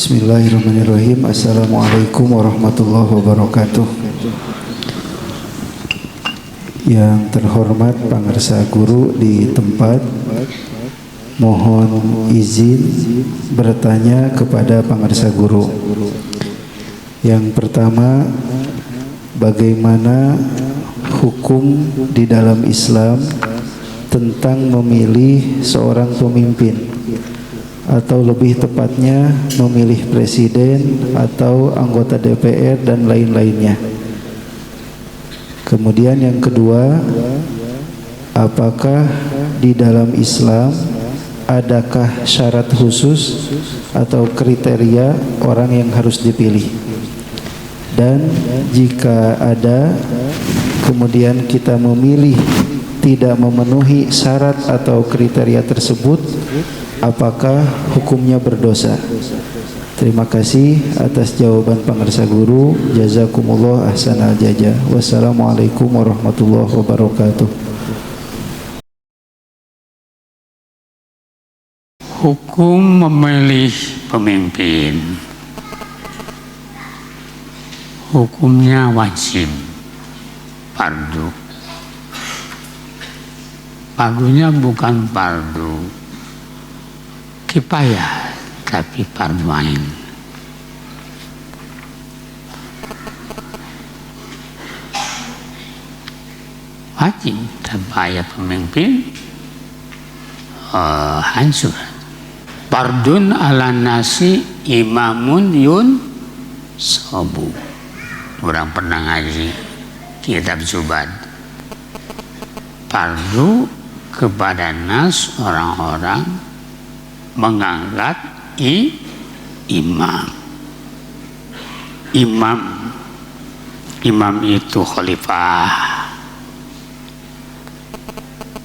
Bismillahirrahmanirrahim. Assalamualaikum warahmatullahi wabarakatuh. Yang terhormat pangarsa guru di tempat, mohon izin bertanya kepada pangarsa guru. Yang pertama, bagaimana hukum di dalam Islam tentang memilih seorang pemimpin, atau lebih tepatnya memilih presiden atau anggota DPR dan lain-lainnya. Kemudian yang kedua, apakah di dalam Islam adakah syarat khusus atau kriteria orang yang harus dipilih? Dan jika ada, kemudian kita memilih tidak memenuhi syarat atau kriteria tersebut, apakah hukumnya berdosa? Terima kasih atas jawaban pangarsa guru. Jazakumullah ahsanal jazaa. Wassalamualaikum warahmatullahi wabarakatuh. Hukum memilih pemimpin, hukumnya wajib, fardu. Fardunya bukan fardu kifayah, tapi fardu ain. Wajib tanpa pemimpin hancur. Fardun ala nasi imamun yun sobu. Orang pernah ngaji kitab Zubat. Fardu kepada nas, orang-orang mengangkat imam. Imam itu khalifah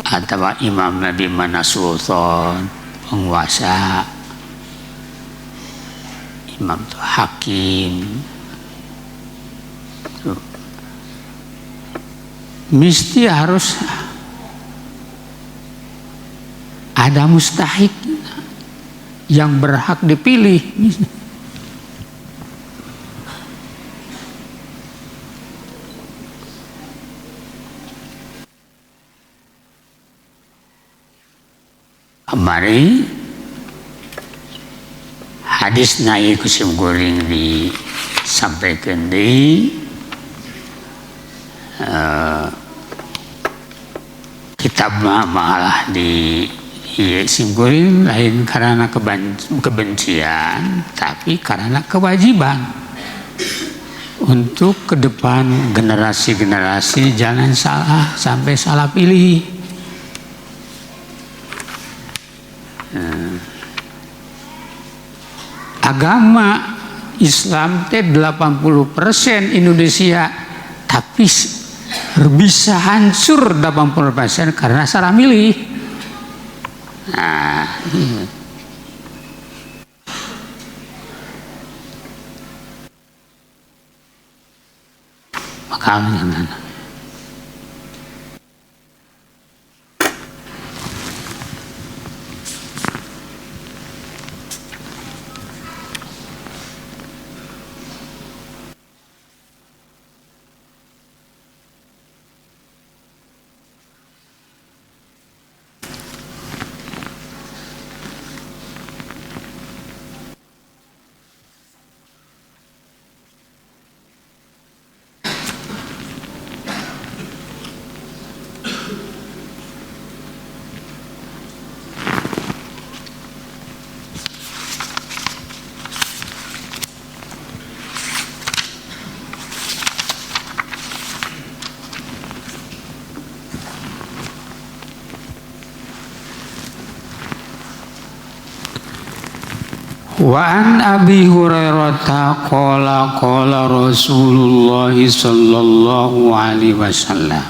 atau imam Nabi mana sultan, penguasa. Imam itu hakim. Mesti harus ada mustahik yang berhak dipilih. Mari hadis naik kusim goreng disampaikan di kitab malah di simkurin lain karena kebencian, tapi karena kewajiban untuk ke depan generasi-generasi jangan salah sampai salah pilih. Agama Islam teh 80% Indonesia, tapi bisa hancur 80% karena salah milih. Nah, makanya wa an Abi Hurairah qala qala Rasulullah sallallahu alaihi wasallam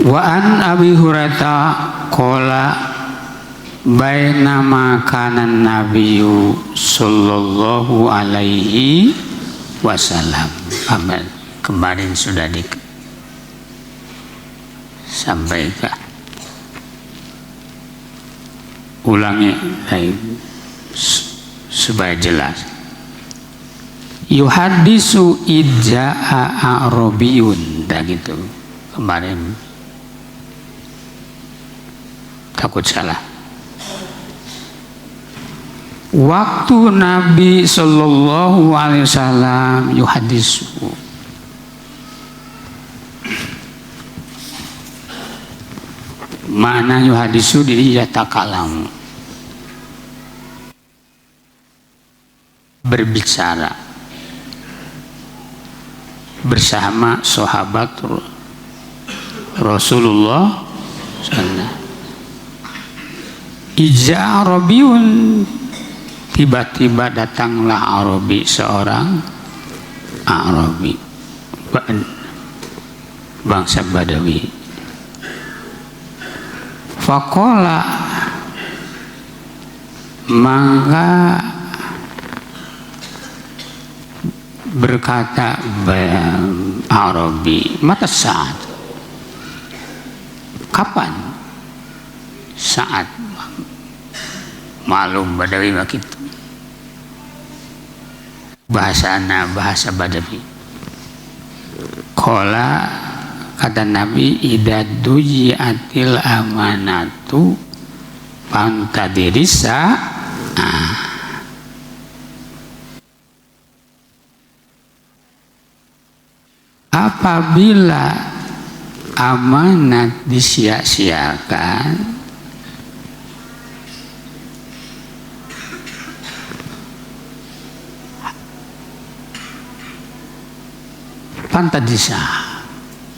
wa an Abi Hurairah qala bainama kana nabiyyu sallallahu alaihi wasallam. Amin. Kemarin sudah disampaikan. Ulangi supaya jelas. Yuhadisu idja'a a'rabiyun, dah gitu kemarin, takut salah. Waktu Nabi sallallahu alaihi wasallam yuhadisu, makna yuhadisu diri yatakalam, berbicara bersama sahabat Rasulullah sallallahu. Ija Arabiyun, tiba-tiba datanglah Arabi, seorang Arabi, bangsa Badawi. Faqala, maka berkata Arabi, mata saat, kapan saat? Malum Badawi begitu, bahasa Badawi. Qala, kata Nabi, idza dujiatil amanatu pantadirisa. Apabila amanat disia-siakan, pantadisa,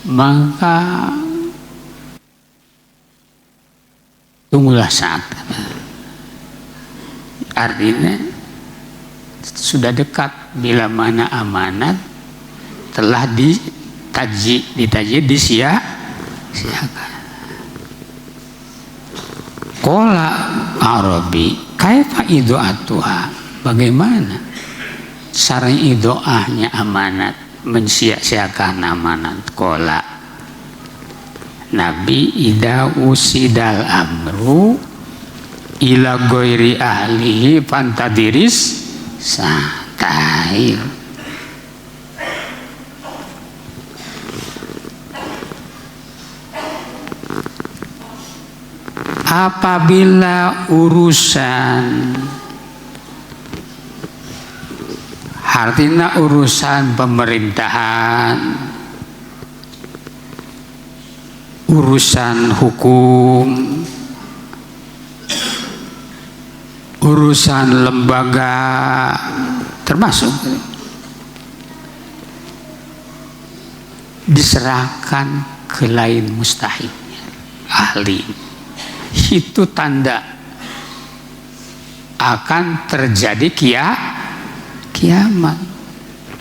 maka tunggulah saat. Artinya sudah dekat bila mana amanat telah ditaji disia-siakan. Qala Arabi, kaifa idoatuha, bagaimana cara idoahnya amanat, mensia-siakan amanat? Qala Nabi, ida usidal amru ila ghairi ahlihi fantadiris santai. Apabila urusan, artinya urusan pemerintahan, urusan hukum, urusan lembaga, termasuk diserahkan ke lain mustahiknya, ahli. Itu tanda akan terjadi kiamat.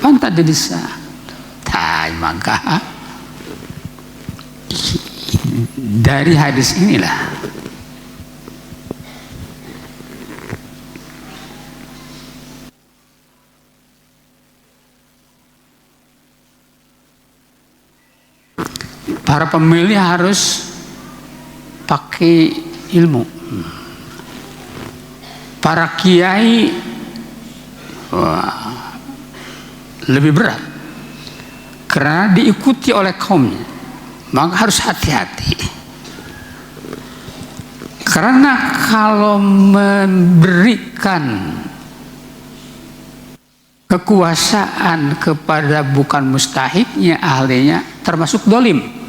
Pantas desa. Maka dari hadis inilah para pemilih harus pakai ilmu. Para kiai lebih berat karena diikuti oleh kaumnya, maka harus hati-hati. Karena kalau memberikan kekuasaan kepada bukan mustahiknya, ahlinya, termasuk dolim.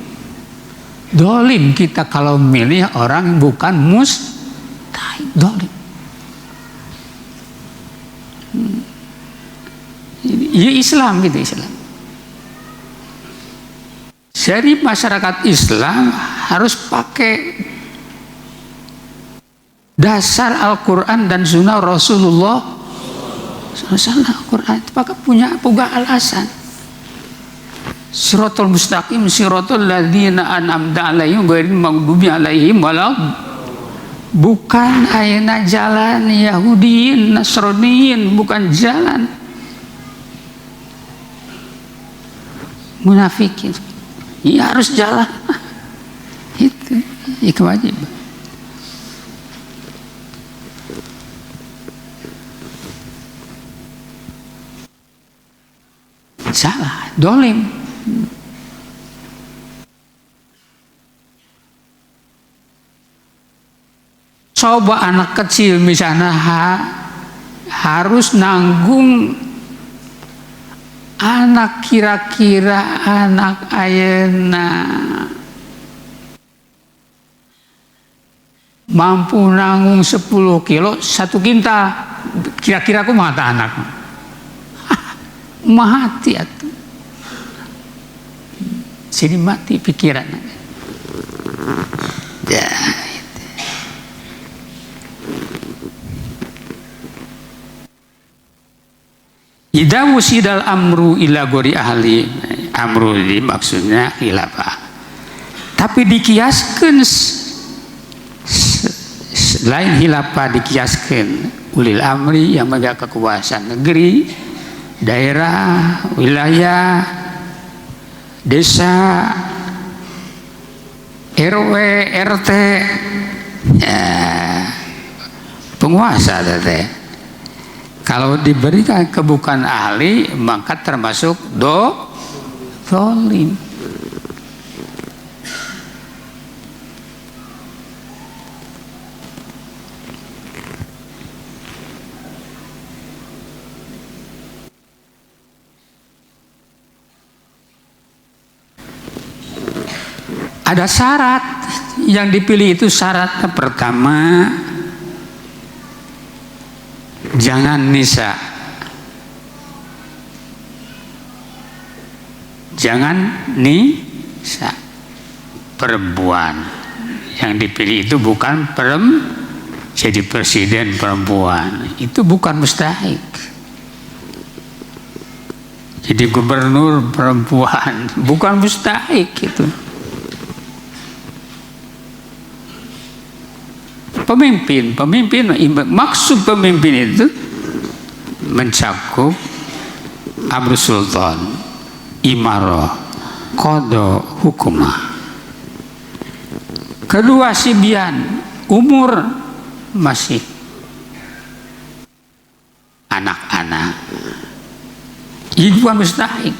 Dolim kita kalau milih orang bukan mustahik, dolim. Ya Islam gitu, Islam. Jadi masyarakat Islam harus pakai dasar Al-Quran dan Sunnah Rasulullah SAW. Al-Quran pakai punya alasan. Siratal mustaqim, siratal ladzina an'amta 'alaihim ghairil maghdubi 'alaihim walad. bukan ayeuna jalan Yahudiin, Nasraniin, bukan jalan munafikin. Ya harus jalan. Itu kewajiban. Salah, dolim. Coba anak kecil misalnya harus nanggung anak, kira-kira anak ayeuna mampu nanggung 10 kilo 1 kintal, kira-kira kumaha tah anak mati atuh. Sini mati pikiran ya. Idza wusidal amru ila gori ahli, amru ini maksudnya khilafah. Tapi dikiaskan selain khilafah dikiaskan ulil amri yang megang kekuasaan negeri, daerah, wilayah, desa, RW, RT, ya, penguasa teh. Kalau diberikan kebukan ahli maka termasuk dolim. Ada syarat yang dipilih itu syaratnya pertama jangan nisa, jangan nisa, perempuan yang dipilih itu bukan jadi presiden perempuan, itu bukan mustahik. Jadi gubernur perempuan bukan mustahik itu. Pemimpin, maksud pemimpin itu mencakup amru sultan, imarah, qada, hukumah. Kedua sibyan, umur masih anak-anak, itu bukan mustahik.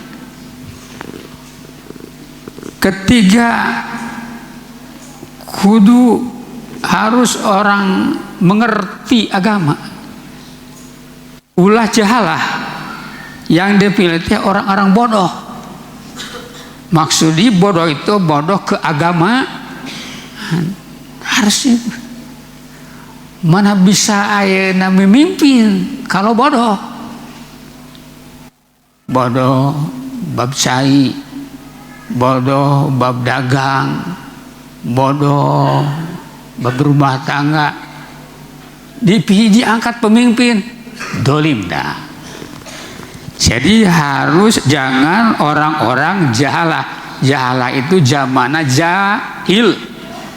Ketiga, kudu harus orang mengerti agama. Ulah jahalah yang dipilih orang-orang bodoh. Maksudnya bodoh itu bodoh ke agama. Harusnya mana bisa ayeuna memimpin kalau bodoh. Bodoh bab cai, bodoh bab dagang, bodoh berumah tangga, diangkat pemimpin, dolim dah. Jadi harus jangan orang-orang jahalah. Jahalah itu zamana jahil,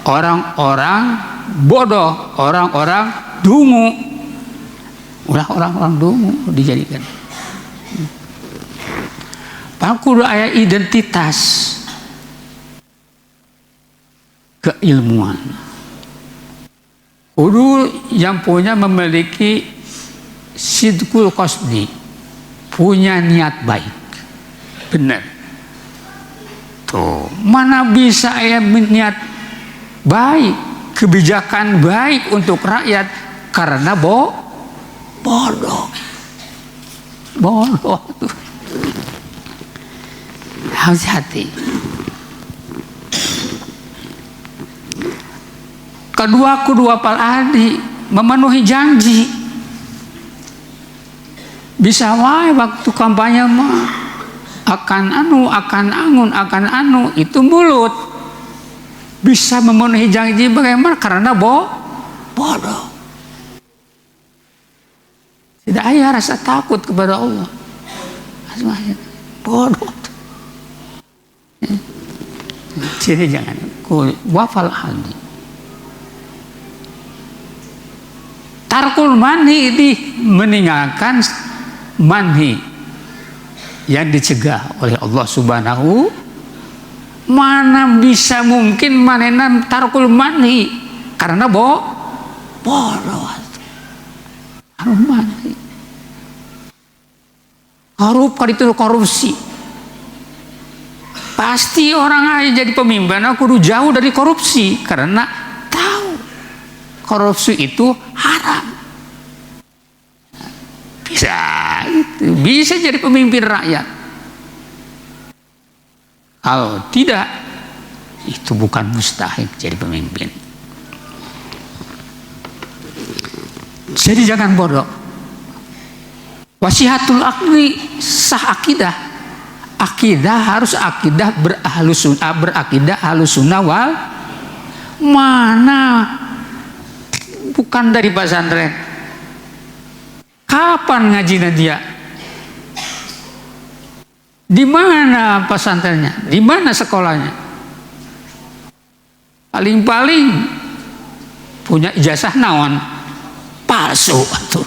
orang-orang bodoh, orang-orang dungu. Ulah orang-orang dungu dijadikan. Pakudu aya identitas keilmuan. Kudu yang punya memiliki sidqul qasdi, punya niat baik, benar. Tuh, mana bisa ya niat baik, kebijakan baik untuk rakyat karena bodoh tuh. Hati-hati. Kedua apal adi memenuhi janji. Bisa wae waktu kampanye mah akan anu itu mulut. Bisa memenuhi janji bagaimana? Karena bodoh. Tidak ada rasa takut kepada Allah. Bodoh. Jadi jangan wafal adi. tarkul manhi di meninggalkan manhi yang dicegah oleh Allah Subhanahu. Mana bisa mungkin manenan tarkul manhi karena bodoh. Tarkul manhi. Itu korupsi. Pasti orang aja jadi pemimpin kudu jauh dari korupsi karena tahu korupsi itu haram. Bisa jadi pemimpin rakyat. Kalau tidak, itu bukan mustahil jadi pemimpin. Jadi jangan bodoh. Wasihatul akli sah akidah. Akidah harus akidah berakidah ahlus sunnah wal mana bukan dari pesantren. Kapan ngajinya dia? Di mana pesantrennya? Di mana sekolahnya? Paling-paling punya ijazah naon palsu atuh.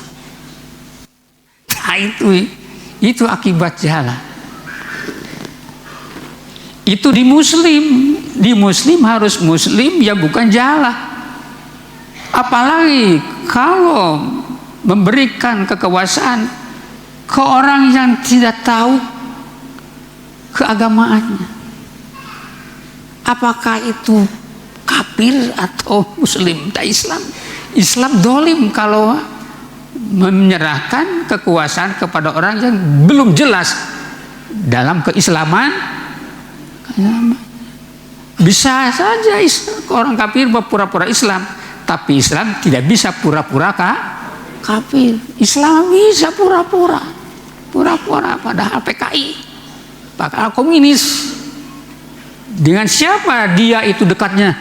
Nah itu akibat jalan. Itu di muslim harus muslim ya bukan jalah. Apalagi kalau memberikan kekuasaan ke orang yang tidak tahu keagamaannya, apakah itu kafir atau muslim? Islam dolim kalau menyerahkan kekuasaan kepada orang yang belum jelas dalam keislaman. Bisa saja orang kafir berpura-pura Islam, tapi Islam tidak bisa pura-pura kafir. Islam bisa pura-pura padahal PKI, padahal komunis. Dengan siapa dia itu dekatnya?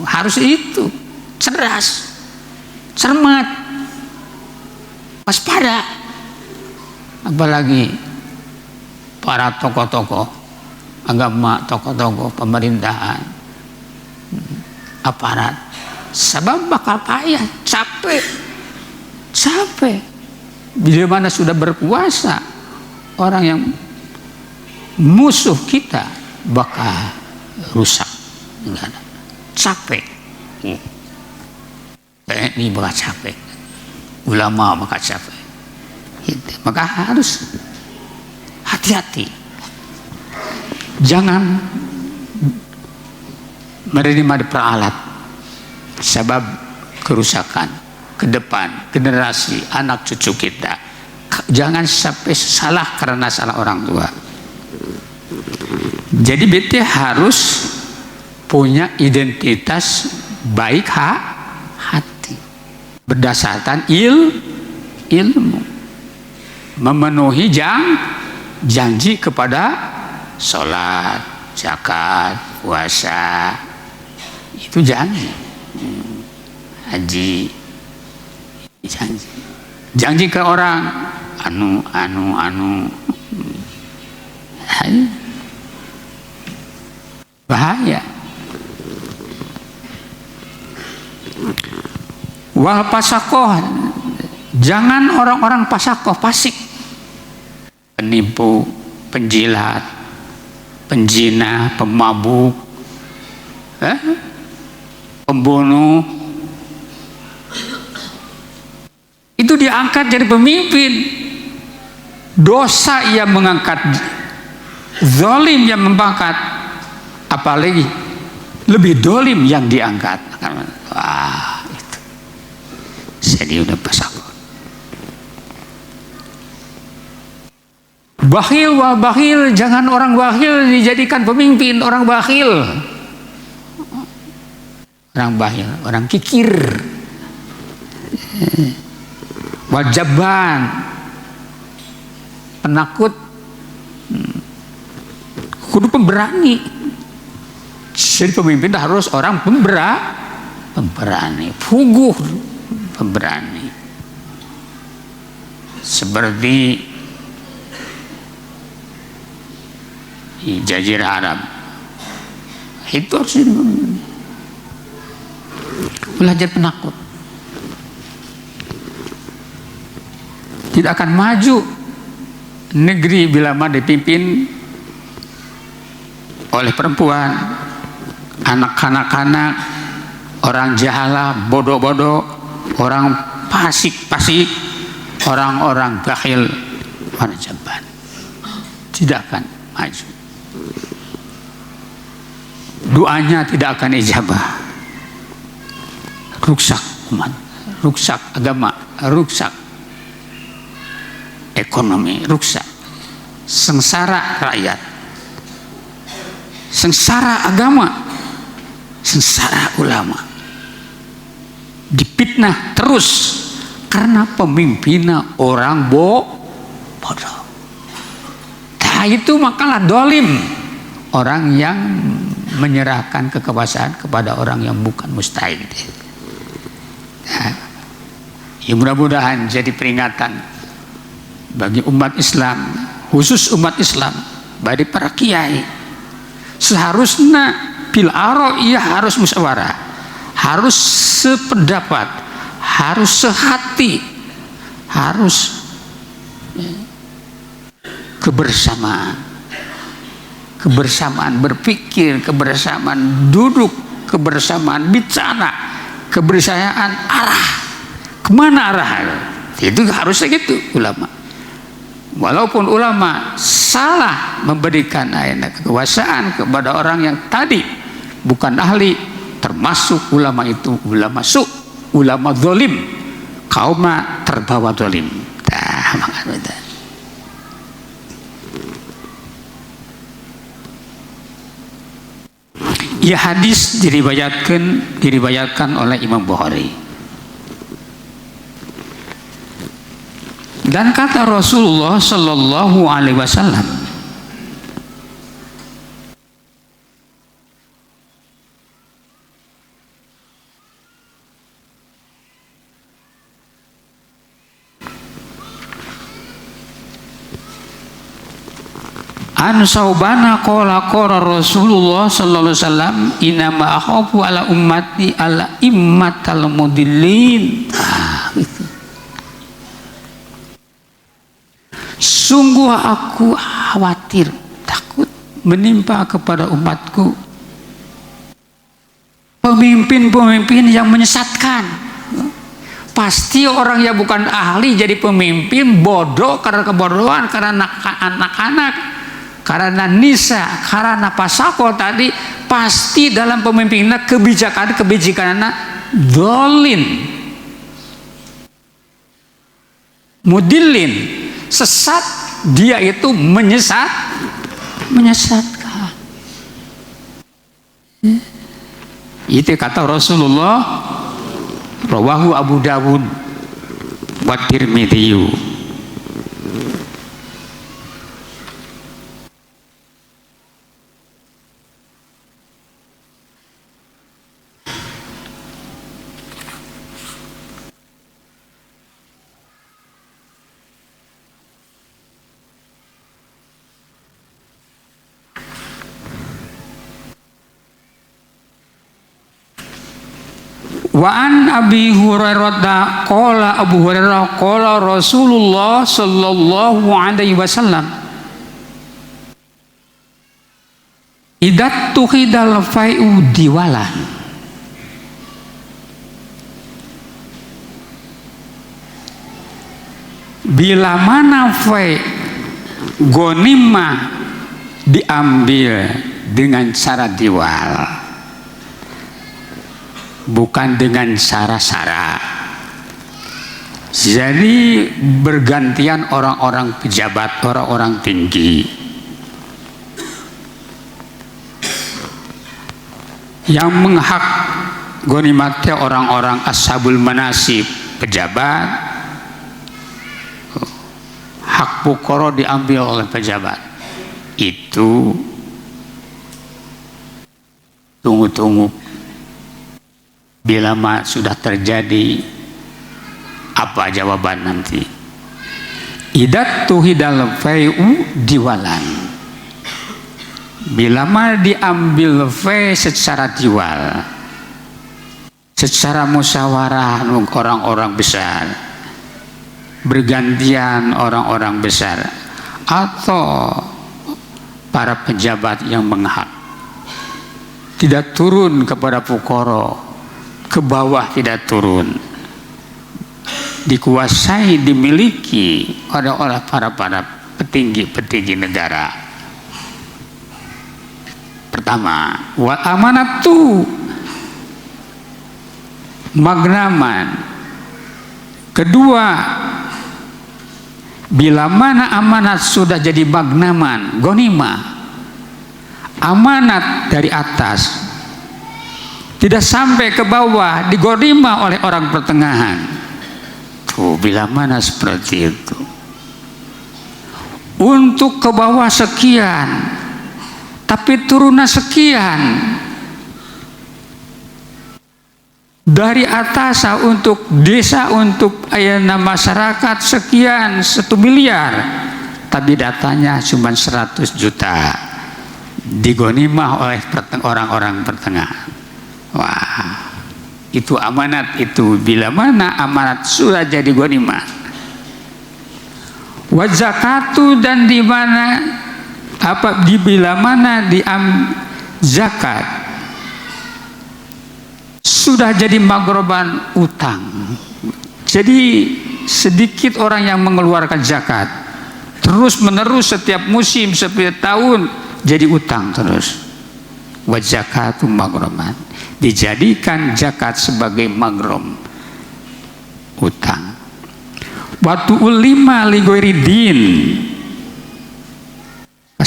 Harus itu cerdas, cermat, waspada. Apalagi para tokoh-tokoh agama, tokoh-tokoh pemerintahan, aparat, sebab bakal payah, capek. Bila mana sudah berkuasa orang yang musuh kita bakal rusak, capek. TNI bakal capek, ulama bakal capek. Maka harus hati-hati. Jangan menerima diperalat sebab kerusakan ke depan generasi anak cucu kita. Jangan sampai salah karena salah orang tua. Jadi bete harus punya identitas baik hati berdasarkan ilmu, memenuhi janji kepada sholat, zakat, puasa, itu janji. Haji, janji ke orang anu. Bahaya. Wal pasakoh, jangan orang-orang pasakoh, fasik, penipu, penjilat, penjina, pemabuk, pembunuh, itu diangkat jadi pemimpin. Dosa ia mengangkat, zalim yang mengangkat, apalagi lebih dolim yang diangkat. Wah, itu jadi udah pasako. Bakhil wa bakhil, jangan orang bakhil dijadikan pemimpin. Orang bakhil, orang kikir, wajaban, penakut, kudu pemberani. Jadi pemimpin harus orang pemberani, fuguh, pemberani. Seperti di Jazirah Arab itu harus belajar penakut. tidak akan maju negeri bila mana dipimpin oleh perempuan, anak kanak-kanak, orang jahala, bodoh-bodoh, orang fasik-fasik, orang-orang bakhil, orang jabat. Tidak akan maju. Doanya tidak akan ijabah. Rusak umat, rusak agama, rusak ekonomi, rusak sengsara rakyat, sengsara agama, sengsara ulama, dipitnah terus karena pemimpinnya orang bodoh. Nah itu makalah dolim, orang yang menyerahkan kekuasaan kepada orang yang bukan mustahik. Nah, ya mudah-mudahan jadi peringatan bagi umat Islam, khusus umat Islam, bagi para kiai. Seharusnya bil aro ia harus musyawarah, harus sependapat, harus sehati, harus kebersamaan, kebersamaan berpikir, kebersamaan duduk, kebersamaan bicara, kebersamaan arah, kemana arah itu harusnya gitu ulama. Walaupun ulama salah memberikan kekuasaan kepada orang yang tadi bukan ahli, termasuk ulama itu ulama ulama zalim, kaumnya terbawa zalim. Ya hadis diriwayatkan oleh Imam Bukhari. Dan kata Rasulullah Sallallahu Alaihi Wasallam, an saubana qala Rasulullah Sallallahu Alaihi Wasallam inna ma akhafu ala ummati ala immatal mudillin. Sungguh aku khawatir, takut menimpa kepada umatku pemimpin-pemimpin yang menyesatkan. Pasti orang yang bukan ahli jadi pemimpin, bodoh karena kebodohan, karena anak-anak, karena nisa, karena pasako tadi, pasti dalam pemimpinnya kebijakannya dolin, mudillin, sesat. Dia itu menyesatkan. Itu kata Rasulullah, rawahu Abu Dawud wa Tirmidzi. Wa an Abi Hurairah qala Abu Hurairah qala Rasulullah sallallahu alaihi wasallam idat tuhidal fai'u diwalan bila mana fai gonimah diambil dengan cara diwal, bukan dengan sara-sara. Jadi bergantian orang-orang pejabat, orang-orang tinggi yang menghak gonimatnya orang-orang ashabul manasib, pejabat. Hak pukoro diambil oleh pejabat. Itu tunggu-tunggu. Bila sudah terjadi, apa jawaban nanti? Idat tuhidal fai'u diwalan. Bila diambil fai secara diwal, secara musyawarah orang-orang besar, bergantian orang-orang besar atau para pejabat yang menghak, tidak turun kepada fukara, ke bawah tidak turun, dikuasai, dimiliki oleh para petinggi negara. Pertama, wa amanatu, magnaman. Kedua, bila mana amanat sudah jadi magnaman, ghanimah, amanat dari atas tidak sampai ke bawah, dighanimah oleh orang pertengahan. Tuh, bila mana seperti itu, untuk ke bawah sekian tapi turunnya sekian, dari atas untuk desa, untuk ayana masyarakat sekian, 1 miliar, tapi datanya cuma 100 juta, dighanimah oleh orang-orang pertengahan. Wah, itu amanat itu. Bila mana amanat sudah jadi ghanimah. Wa zakatu, dan di mana di bila mana zakat sudah jadi maghroban utang. Jadi sedikit orang yang mengeluarkan zakat, terus menerus setiap musim, setiap tahun jadi utang terus. Wa zakatu maghroban, dijadikan zakat sebagai maghrom, utang. Watu ulima li ghairi din,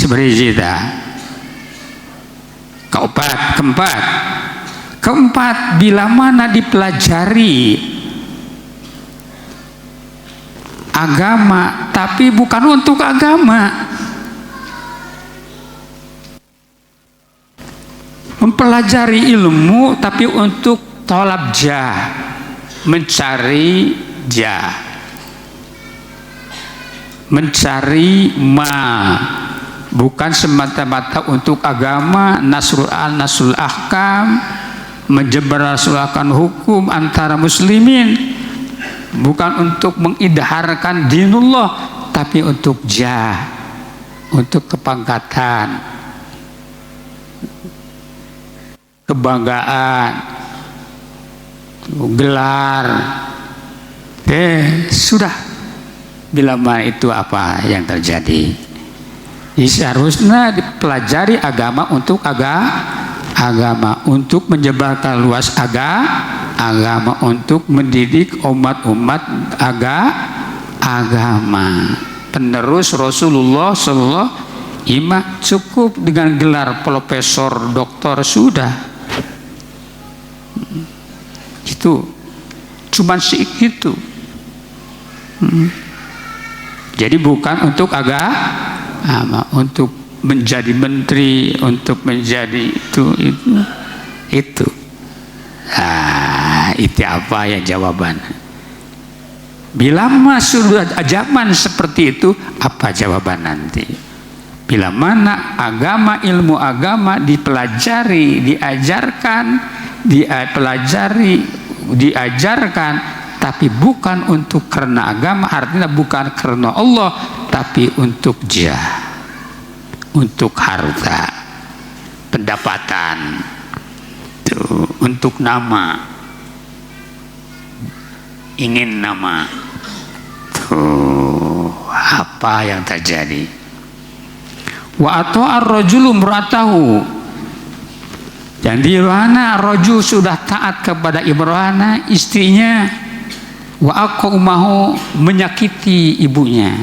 berizida. Keempat, bila mana dipelajari agama tapi bukan untuk agama, mempelajari ilmu tapi untuk tolab jah, mencari jah, mencari bukan semata-mata untuk agama, nasrul ahkam, menjemberasulakan hukum antara muslimin, bukan untuk mengidharkan dinullah, tapi untuk jah, untuk kepangkatan, kebanggaan, gelar. Sudah, bila mana itu apa yang terjadi. Seharusnya dipelajari agama untuk agama, untuk menyebarkan luas agama, untuk mendidik umat-umat agama. Penerus Rasulullah Sallallahu Alaihi Wasallam cukup dengan gelar profesor, doktor sudah. Itu cuman segitu. Jadi bukan untuk agama, untuk menjadi menteri, untuk menjadi itu. Itu apa ya jawaban? Bila sudah zaman seperti itu, apa jawaban nanti? Bila mana agama, ilmu agama dipelajari, diajarkan, tapi bukan untuk karena agama, artinya bukan karena Allah, tapi untuk jah, untuk harta, pendapatan, untuk nama, ingin nama. Apa yang terjadi? Wa ata'a ar-rajulu imra'atahu, dan di mana rajul sudah taat kepada imra'ana, istrinya, wa aqamahu, menyakiti ibunya.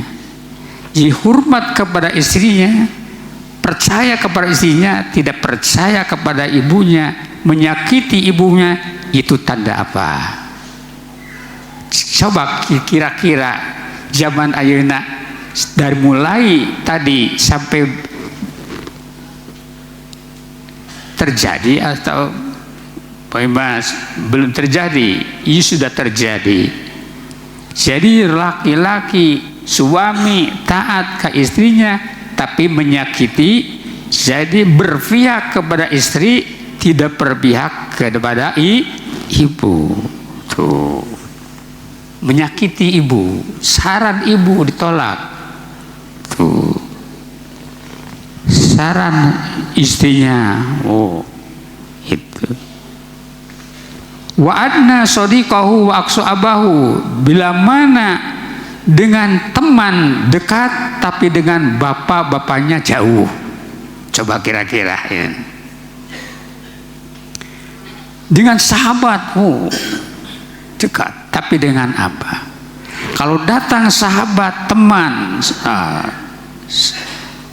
Jadi hormat kepada istrinya, percaya kepada istrinya, tidak percaya kepada ibunya, menyakiti ibunya, itu tanda apa? Coba kira-kira zaman ayeuna, dari mulai tadi sampai terjadi atau belum terjadi? Ini sudah terjadi. Jadi laki-laki, suami taat ke istrinya tapi menyakiti, jadi berpihak kepada istri, tidak berpihak kepada ibu. Tuh. menyakiti ibu, saran ibu ditolak. Tuh. Saran istrinya, oh itu. Wa adna sadiqahu wa aqsa abahu, bila mana dengan teman dekat tapi dengan bapak-bapaknya jauh. Coba kira-kira ya. Dengan sahabat, oh dekat, tapi dengan apa? Kalau datang sahabat, teman,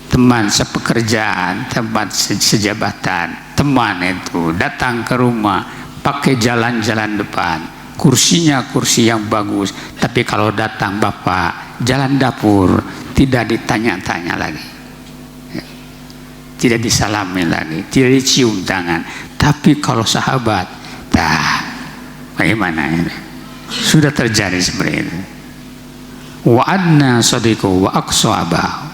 teman sepekerjaan, tempat sejabatan, teman itu datang ke rumah pakai jalan-jalan depan, kursinya kursi yang bagus, tapi kalau datang bapak jalan dapur, tidak ditanya-tanya lagi, tidak disalami lagi, tidak dicium tangan. Tapi kalau sahabat, bagaimana ini? Sudah terjadi seperti itu. Wa adna sadiqu wa aqsa abahu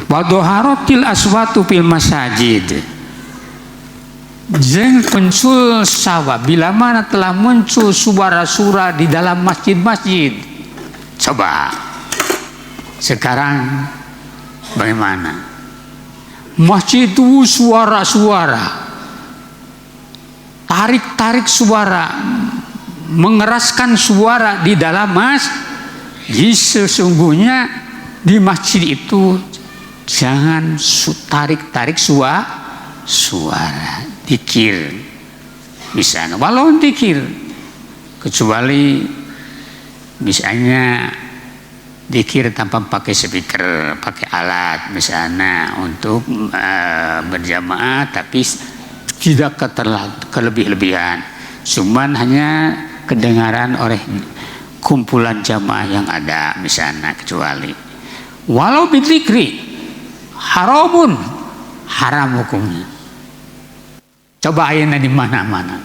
wa doharatil aswatu fil masajid. Jeng muncul sawa, bila mana telah muncul suara-suara di dalam masjid-masjid. Coba sekarang bagaimana? Masjid itu suara-suara, tarik-tarik suara, mengeraskan suara di dalam masjid. Sesungguhnya di masjid itu jangan tarik-tarik suara. Dikir misalnya, walau dikir, kecuali misalnya dikir tanpa pakai speaker, pakai alat misalnya untuk berjamaah, tapi tidak kelebih-lebihan, cuman hanya kedengaran oleh kumpulan jamaah yang ada misalnya. Kecuali walau bidzikri haramun, haram hukumnya. Coba ayana di mana-mana,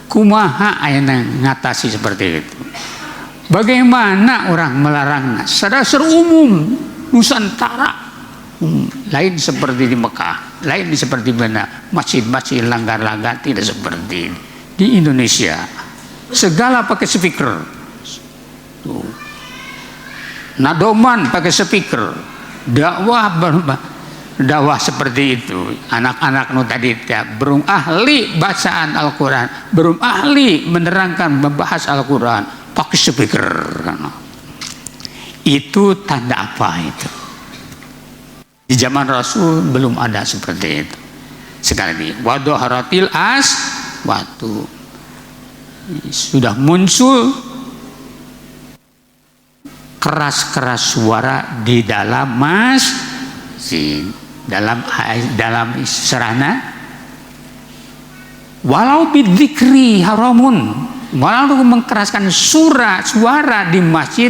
kumaha ayana ngatasi seperti itu? Bagaimana orang melarangnya? Sadar umum Nusantara, lain seperti di Mekah, lain seperti mana masjid-masjid langgar-langgar, tidak seperti di Indonesia. Segala pakai speaker, nadoman pakai speaker, dakwah seperti itu. Anak-anak nu tadi belum ahli bacaan Al-Quran, belum ahli menerangkan membahas Al-Quran, pakai speaker. Itu tanda apa itu? Di zaman Rasul belum ada seperti itu. Sekali lagi, wadoharatil waktu sudah muncul keras-keras suara di dalam masjid, dalam sarana, walau bidzikri haramun, walau mengkeraskan suara di masjid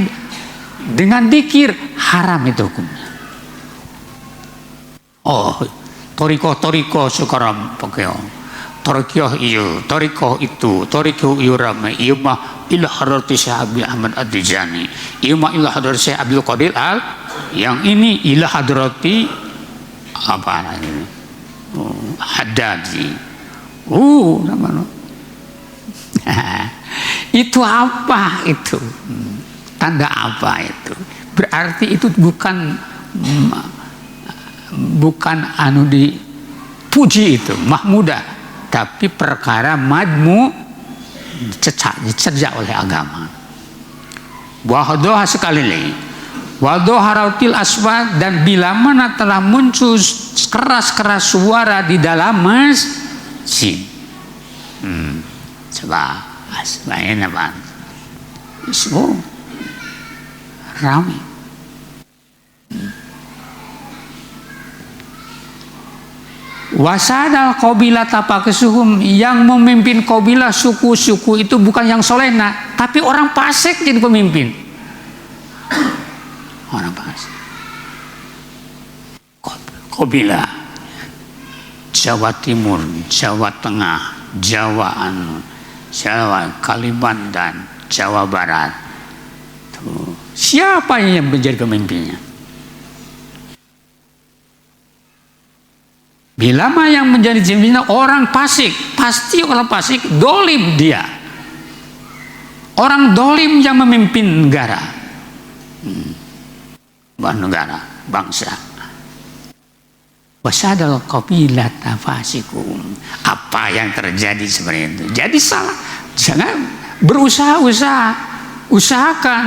dengan dzikir, haram itu hukumnya. Oh, toriko sekarang pakai toriko itu ramai, iya mah ilah hadrati Syekh Abdul Ahmad Ad-Dijani, iya mah ilah hadrati Syekh Abdul Qadir yang ini ilah hadrati apa ini? Haddadi. Namanya. Itu apa itu? Tanda apa itu? Berarti itu bukan anu dipuji itu, mahmudah, tapi perkara madmu dicerca oleh agama. Wahadoha sekali lagi, wadoharatil aswat, dan bila mana telah muncul keras-keras suara di dalam masjid. Coba asmain apa? Ismu ramai. Wasadal qabilah tapakesuhum, yang memimpin qabilah suku-suku itu bukan yang solehna, tapi orang fasik jadi pemimpin. Orang fasik. Qabilah Jawa Timur, Jawa Tengah, Jawa Kalimantan, Jawa Barat. Tuh. Siapa yang menjadi pemimpinnya? Bila mah yang menjadi pemimpinnya orang fasik, pasti orang fasik dolim dia. orang dolim yang memimpin negara, negara, bangsa. Wasadal qabilata fasikum. Apa yang terjadi sebenarnya itu? Jadi salah. Jangan usahakan.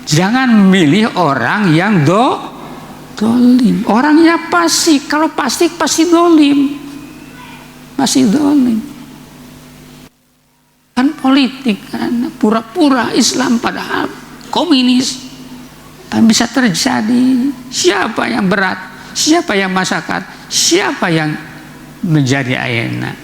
Jangan milih orang yang dolim. Orangnya pasti, kalau pasti dolim. Masih dolim. Kan politik kan, pura-pura Islam padahal komunis. Kan bisa terjadi. Siapa yang berat? Siapa yang masyarakat? Siapa yang menjadi ayana?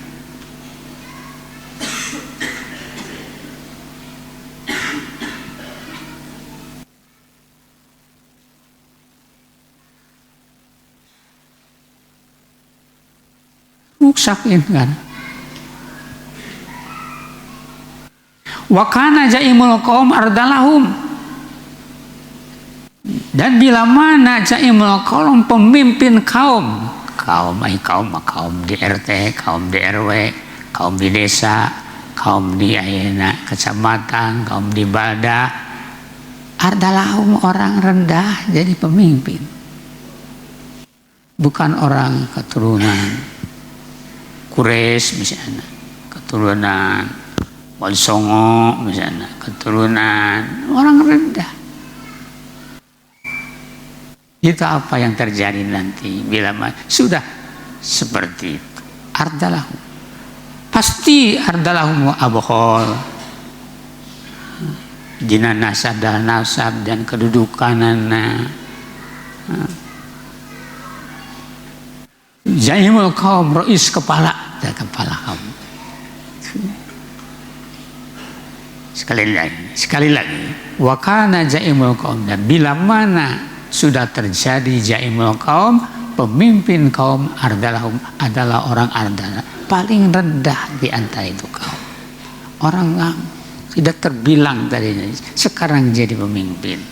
Rusak ini kan. Wa kana jaimul qaum ardalahum. Dan bila mana jaimul qaum, pemimpin kaum di RT, kaum di RW, kaum di desa, kaum di ayana kecamatan, kaum di balda, ardalahum, orang rendah jadi pemimpin. Bukan orang keturunan Quraisy misalnya, keturunan Wali Songo misalnya, keturunan orang rendah. Itu apa yang terjadi nanti bila sudah seperti itu. Ardalahum, pasti ardalahum abkhol, dina nasab dan kedudukanana. Jaimul kaum, rois kepala kaum. Sekali lagi. Wa kana jaimul kaum, dan bila mana sudah terjadi jaimul kaum, pemimpin kaum ardalahum adalah orang ardala, paling rendah di antara itu kaum. Orang yang tidak terbilang tadinya, sekarang jadi pemimpin.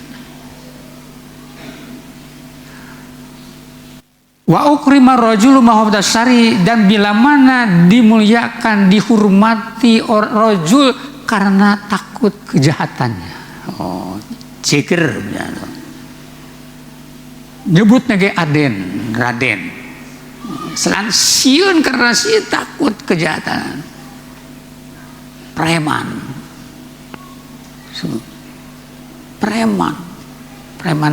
Wa ukrima rajulu mahafdasari, dan bila mana dimuliakan, dihormati rajul karena takut kejahatannya. Ceker nyebutnya kayak Raden. Selang siun karena si takut kejahatan. Preman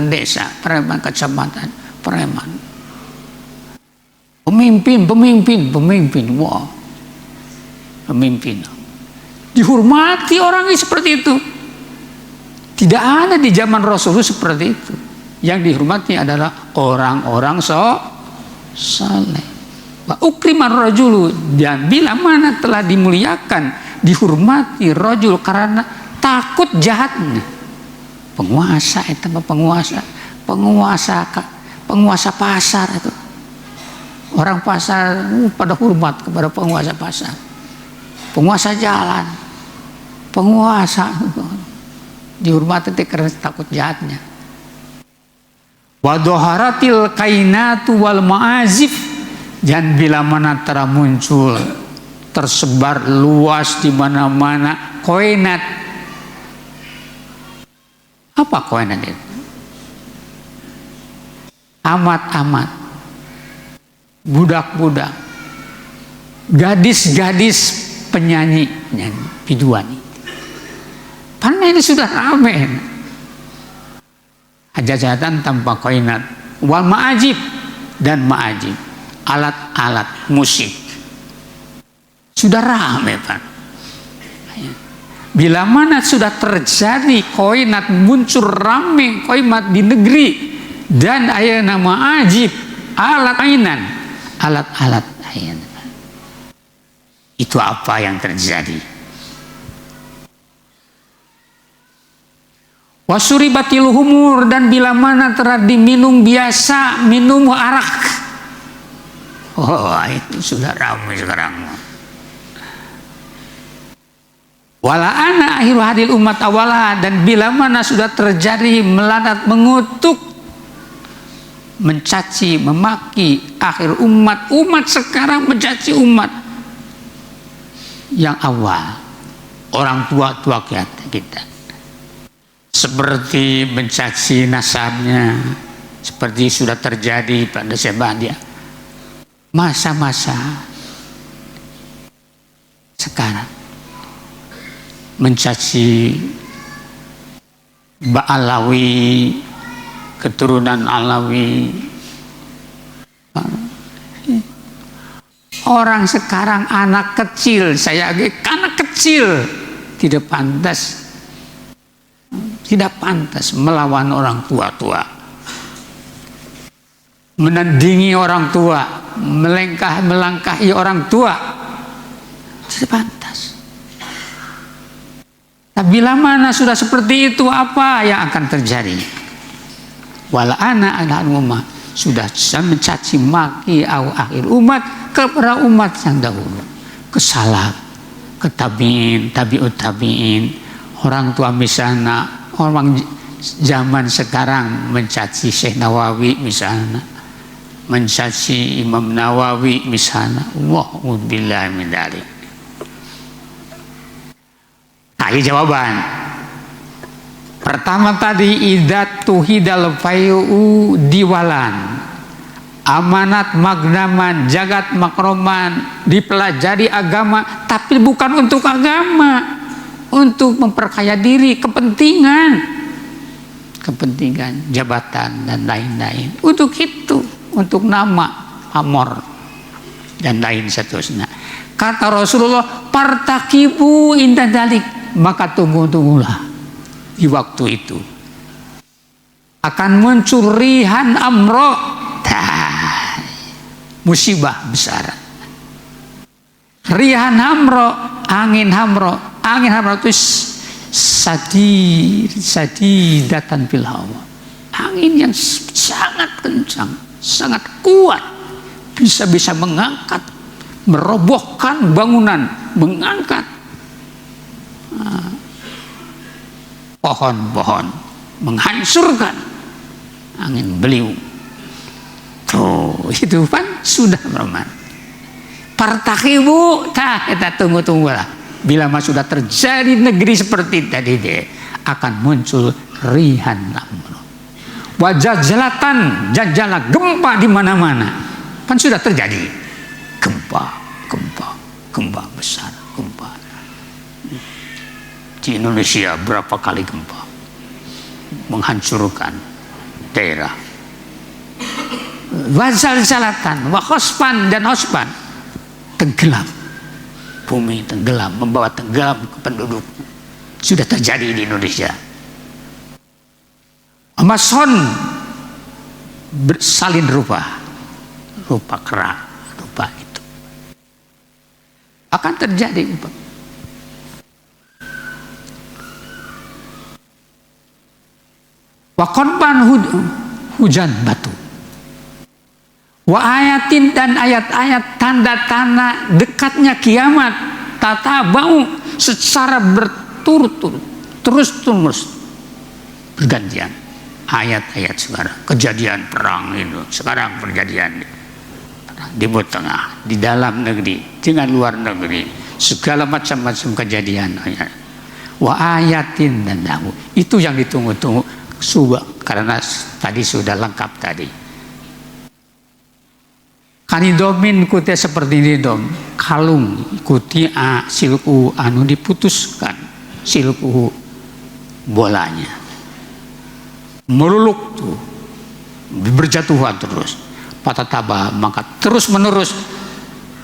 desa, preman kecamatan, preman. Pemimpin. Wah. Pemimpin. Dihormati orangnya seperti itu. Tidak ada di zaman Rasulullah seperti itu. Yang dihormati adalah orang-orang saleh. Wa ukrimar rajulu, dan bila mana telah dimuliakan, dihormati rajul karena takut jahatnya. Penguasa itu penguasa pasar itu. Orang pasar pada hormat kepada penguasa pasar, penguasa jalan, penguasa dihormati karena takut jahatnya. Wa doharatil kainatu wal ma'azif, dan bila mana telah muncul, tersebar luas di mana-mana koinat. Apa koinat itu? Amat-amat, budak-budak, gadis-gadis penyanyi, biduan. Karena ini sudah ramai. Hajatan tanpa koinat, wal ma'ajib, dan ma'ajib, alat-alat musik. Sudah ramai, Pak. Bila mana sudah terjadi koinat, muncul ramai koinat di negeri, dan ayana ma'ajib, alat ainan, alat-alat ayat. Itu apa yang terjadi? Wasuribatil humur, dan bila mana telah diminum biasa, minum arak. Itu sudah ramai sekarang. Wala ana akhiru hadil umat awala, dan bila mana sudah terjadi melanat, mengutuk, mencaci, memaki akhir umat sekarang mencaci umat yang awal. orang tua kita, seperti mencaci nasabnya, seperti sudah terjadi pada Sebadia. Masa-masa sekarang mencaci Alawi, keturunan Alawi. Orang sekarang anak kecil, anak kecil tidak pantas melawan orang tua, menandingi orang tua, melangkahi orang tua, tidak pantas. Tapi bila mana sudah seperti itu, apa yang akan terjadi? Wala ana ala ummah, sudah mencaci maki akhir umat kepada umat yang dahulu, ke salaf, ke tabi'ut tabi'in, orang tua misalnya, orang zaman sekarang mencaci Syekh Nawawi misalnya, mencaci Imam Nawawi misalnya, wa'udzubillahi min dzalik. Ini jawaban. Pertama tadi, idatu hidal fayu diwalan, amanat magnaman, jagat makroman, dipelajari agama, tapi bukan untuk agama, untuk memperkaya diri, kepentingan jabatan dan lain-lain. Untuk itu, untuk nama, pamor dan lain seterusnya. Kata Rasulullah, partakibu inda dalik, maka tunggulah di waktu itu akan muncul rihan amro, musibah besar. Rihan amro, angin hamro itu sadidatan fil hawa, angin yang sangat kencang, sangat kuat, bisa mengangkat, merobohkan bangunan, mengangkat pohon-pohon, menghancurkan, angin beliung. Tuh, itu kan sudah berman. Partahibu, kita tunggu-tunggulah. Bila sudah terjadi negeri seperti tadi, akan muncul rihan amro. Wajah jelatan, jajala, gempa di mana-mana. Kan sudah terjadi gempa besar, gempa. Di Indonesia berapa kali gempa menghancurkan daerah. Wazalzalatan, wakhospan dan hospan, tenggelam, bumi tenggelam, membawa tenggelam ke penduduk. Sudah terjadi di Indonesia. Amazon bersalin rupa kerak, rupa itu akan terjadi. Wa korban hujan batu, wa ayatin, dan ayat-ayat tanda-tanda dekatnya kiamat, tatabau secara berturut-turut, terus bergantian. Ayat-ayat sekarang, kejadian perang itu sekarang kejadian di Tengah, di dalam negeri, dengan luar negeri, segala macam-macam kejadian. Wa ayatin, dan itu yang ditunggu-tunggu. Karena tadi sudah lengkap tadi. Kanidomin kutia seperti ini dong, kalung kutia silku anu diputuskan, silku bolanya meluluk tuh, berjatuhan terus, patah tabah, maka terus menerus,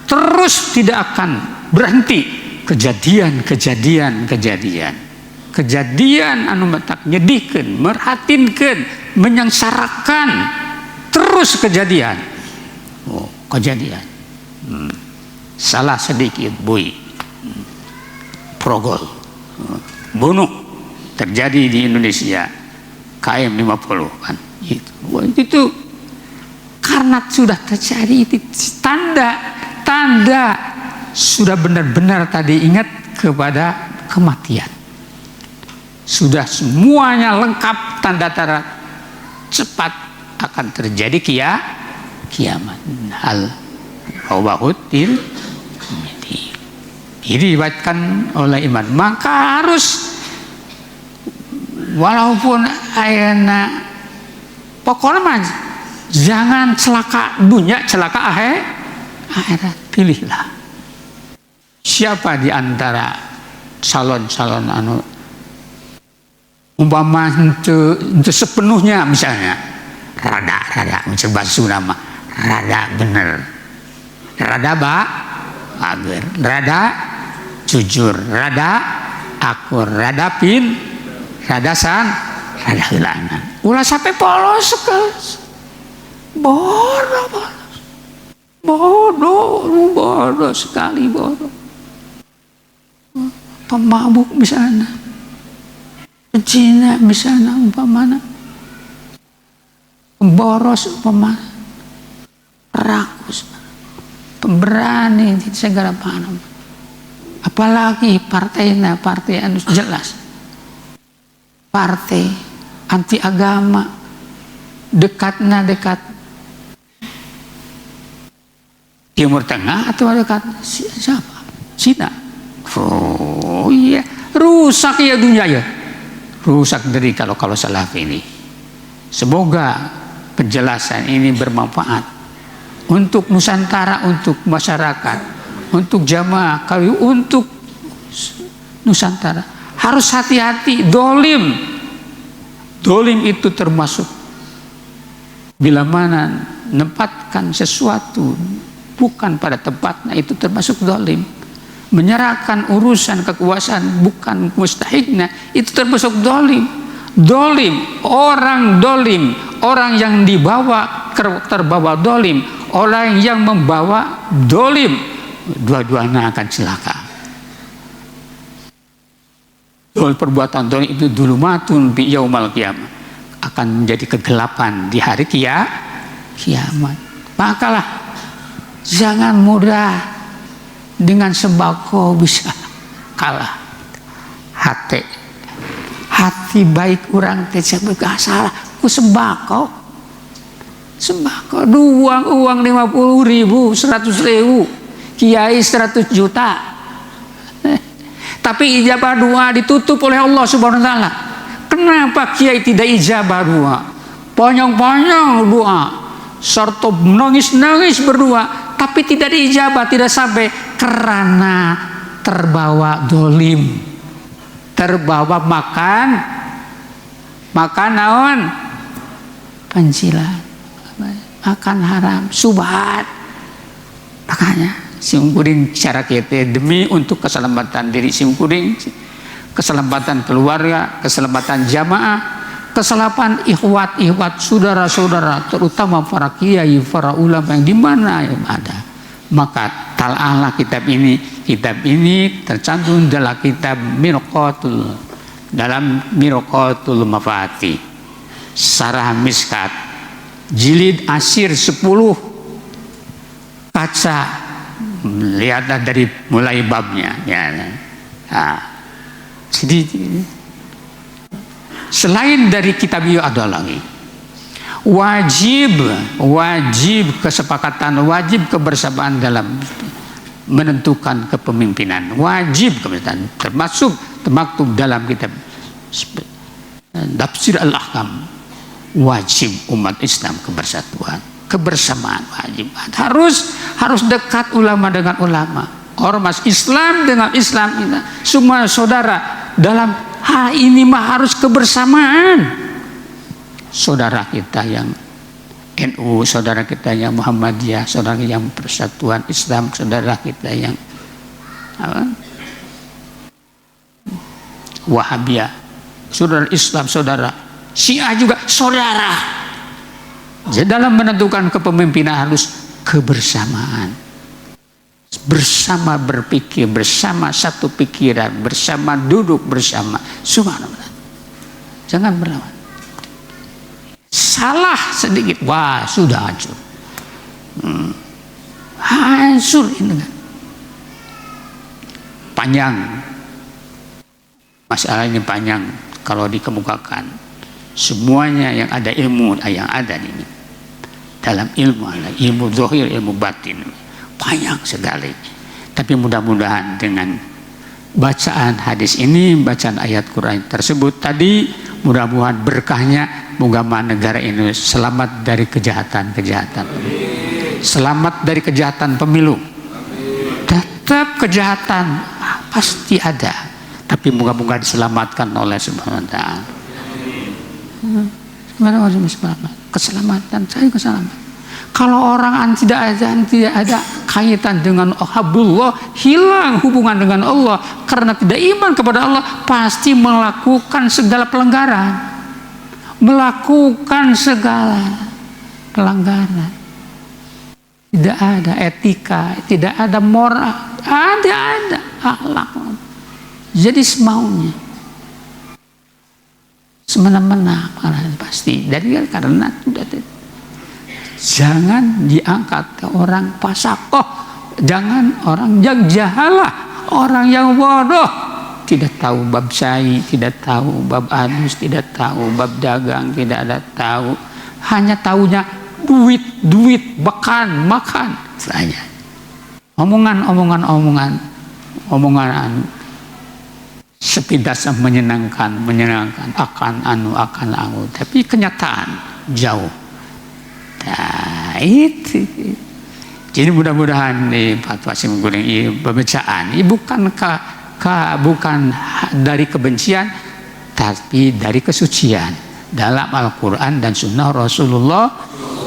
terus tidak akan berhenti kejadian anu matak nyedihkeun, merhatinkeun, menyengsarakan, terus kejadian. Salah sedikit bui, progol, bunuh terjadi di Indonesia, KM 50 kan. Itu karena sudah terjadi, itu tanda sudah benar-benar tadi ingat kepada kematian. Sudah semuanya lengkap, tanda-tanda cepat akan terjadi kiamat. Hal rawahutil diriwayatkan oleh Imam. Maka harus walaupun ayana pokoknya mah jangan celaka dunia, celaka akhirat. Pilihlah siapa di antara calon-calon anu umpama itu sepenuhnya, misalnya rada mencoba nama rada bener, rada agar, rada jujur, rada akur, rada rada hilangan. Ulah sampai polos bodoh sekali, bodoh. Pemabuk misalnya, pezina misalnya, umpamana pemboros, umpamana rakus, pemberani di segala macam. Apalagi partai anu jelas, partai anti agama, dekat Timur Tengah atau dekat siapa? Cina. Oh iya, rusak ya dunia ya, rusak dari kalau salaf ini. Semoga penjelasan ini bermanfaat untuk Nusantara, untuk masyarakat, untuk jamaah, kalau untuk Nusantara harus hati-hati. Dolim itu termasuk bila mana menempatkan sesuatu bukan pada tempatnya, itu termasuk dolim. Menyerahkan urusan kekuasaan bukan mustahiknya, itu termasuk dolim. Orang yang dibawa terbawa dolim, orang yang membawa dolim, dua-duanya akan celaka. Perbuatan dolim itu dulumatun bi yaumal qiyamah, akan menjadi kegelapan di hari kiamat. Makalah jangan mudah dengan sembako bisa kalah. Hati baik orang teh salah ku sembako uang 50.000, 100.000, kiai 100 juta. Tapi ijabah doa ditutup oleh Allah Subhanahu wa taala. Kenapa kiai tidak ijabah doa? Panjang-panjang doa, serta nangis-nangis berdoa, tapi tidak diijabah, tidak sampai, karena terbawa dolim, terbawa makan naon, pancilan, makan haram, subhat. Makanya simkuring cara kita demi untuk keselamatan diri simkuring, keselamatan keluarga, keselamatan jamaah, keselamatan ikhwat saudara-saudara, terutama para kiai, para ulama yang di mana yang ada. Maka tal'alah kitab ini tercantum dalam kitab Mirqatul Mafati, Sarah Miskat, jilid asyir 10, kaca, lihatlah dari mulai babnya ya. Nah, jadi selain dari kitab itu ada lagi wajib kesepakatan, wajib kebersamaan dalam menentukan kepemimpinan, wajib kebersamaan, termasuk termaktub dalam kitab Tafsir Al-Ahkam. Wajib umat Islam kebersamaan wajib, harus dekat ulama dengan ulama, ormas Islam dengan Islam, semua saudara dalam hal ini mah harus kebersamaan. Saudara kita yang NU, saudara kita yang Muhammadiyah, saudara yang Persatuan Islam, saudara kita yang Wahabiyah, saudara Islam, saudara Syiah juga saudara. Jadi dalam menentukan kepemimpinan harus kebersamaan, bersama berpikir, bersama satu pikiran, bersama duduk bersama. Subhanallah, jangan berlawan. Salah sedikit, wah sudah hancur, hancur ini kan. Panjang masalah ini, panjang kalau dikemukakan. Semuanya yang ada ilmu yang ada ini dalam ilmu zahir, ilmu batin, panjang sekali. Tapi mudah-mudahan dengan bacaan hadis ini, bacaan ayat Quran tersebut tadi, mudah-mudahan berkahnya moga negara ini selamat dari kejahatan-kejahatan. Selamat dari kejahatan pemilu. Tetap kejahatan pasti ada, tapi moga-moga diselamatkan oleh Subhanahu wa taala. Keselamatan, saya keselamatan. Kalau orang tidak ada kaitan dengan hablullah, hilang hubungan dengan Allah karena tidak iman kepada Allah, pasti melakukan segala pelanggaran, melakukan segala pelanggaran. Tidak ada etika, tidak ada moral, ada akhlak. Jadi semaunya, semena-mena pasti. Dari karena sudah. Jangan diangkat ke orang pasakoh, jangan orang yang jahalah, orang yang bodoh, tidak tahu bab syai, tidak tahu bab anus, tidak tahu bab dagang, tidak ada tahu, hanya tahunya duit, makan saja. Omongan sepintas menyenangkan akan tapi kenyataan jauh. Nah, itu. Jadi mudah-mudahan Pak Wasim Guling ini pembacaan ini bukan dari kebencian, tapi dari kesucian dalam Al-Quran dan Sunnah Rasulullah.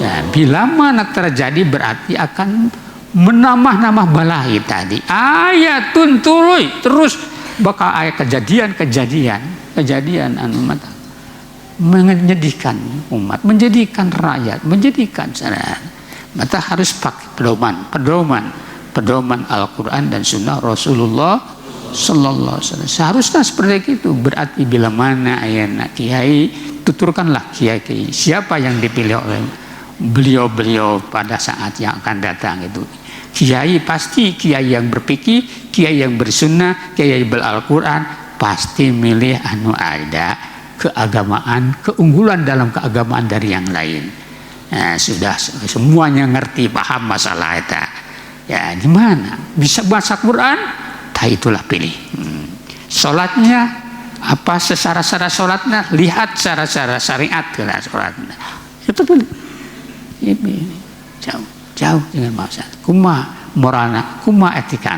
Ya, bila mana terjadi berarti akan menambah balahi tadi. Ayatun turui terus bakal ayat kejadian mata. Menyedihkan umat, menjadikan rakyat, menjadikan syariat. Maka harus pakai pedoman Al-Quran dan Sunnah Rasulullah Sallallahu Alaihi Wasallam. Seharusnya seperti itu. Berarti bila mana ayat kiai, tuturkanlah kiai siapa yang dipilih oleh beliau pada saat yang akan datang itu. Kiai pasti kiai yang berpikir, kiai yang bersunnah, kiai yang ber-Al-Quran, pasti milih ada keagamaan, keunggulan dalam keagamaan dari yang lain. Nah, sudah semuanya ngerti, paham masalah itu. Ya, di mana bisa baca Quran? Itulah pilih. Sholatnya apa sesara-sara sholatnya? Lihat cara-cara syariat ke sholatnya. Itu pilih. Ini jauh dengan maksud. Kuma morana, kuma etika.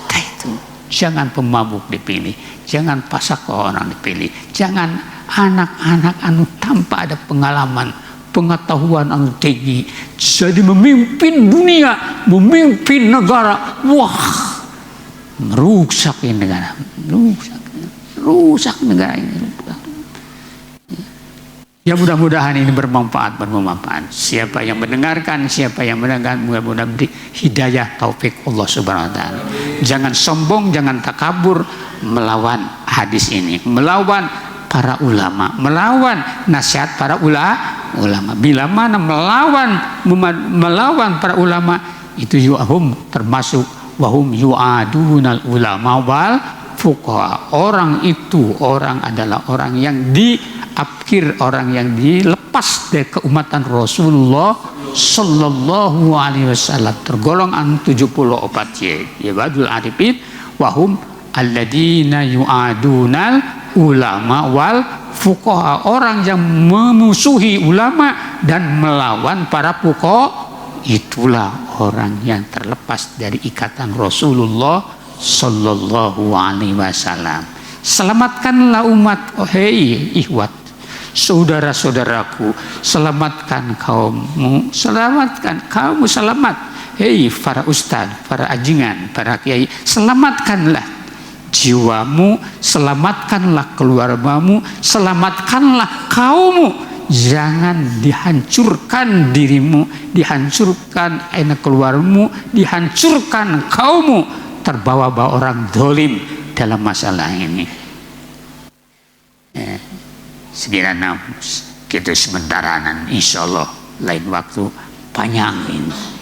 Itu jangan pemabuk dipilih. Jangan pasak orang dipilih. Jangan anak-anak tanpa ada pengalaman, pengetahuan tinggi. Jadi memimpin dunia, memimpin negara. Wah, merusak negara. Rusak negara ini. Ya mudah-mudahan ini bermanfaat. Siapa yang mendengarkan, mudah-mudahan beri hidayah taufik Allah Subhanahu wa taala. Jangan sombong, jangan takabur melawan hadis ini, melawan para ulama, melawan nasihat para ulama. Bila mana melawan para ulama itu yu'ahum termasuk wahum yu'adunal ulama wal fuqaha. Orang adalah orang yang orang yang dilepas dari keumatan Rasulullah Sallallahu Alaihi Wasallam, tergolong 74 ya badul arifin wahum alladzina yu'adunal ulama wal fuqaha, orang yang memusuhi ulama dan melawan para fuqaha. Itulah orang yang terlepas dari ikatan Rasulullah Sallallahu Alaihi Wasallam. Selamatkanlah umat, ihwat, saudara-saudaraku, selamatkan kaummu, selamat. Para ustaz, para ajingan, para kiai, selamatkanlah jiwamu, selamatkanlah keluargamu, selamatkanlah kaummu. Jangan dihancurkan dirimu, dihancurkan anak keluargamu, dihancurkan kaummu, terbawa-bawa orang dolim dalam masalah ini. Sekiranya kita sementara, insya Allah lain waktu panjang ini.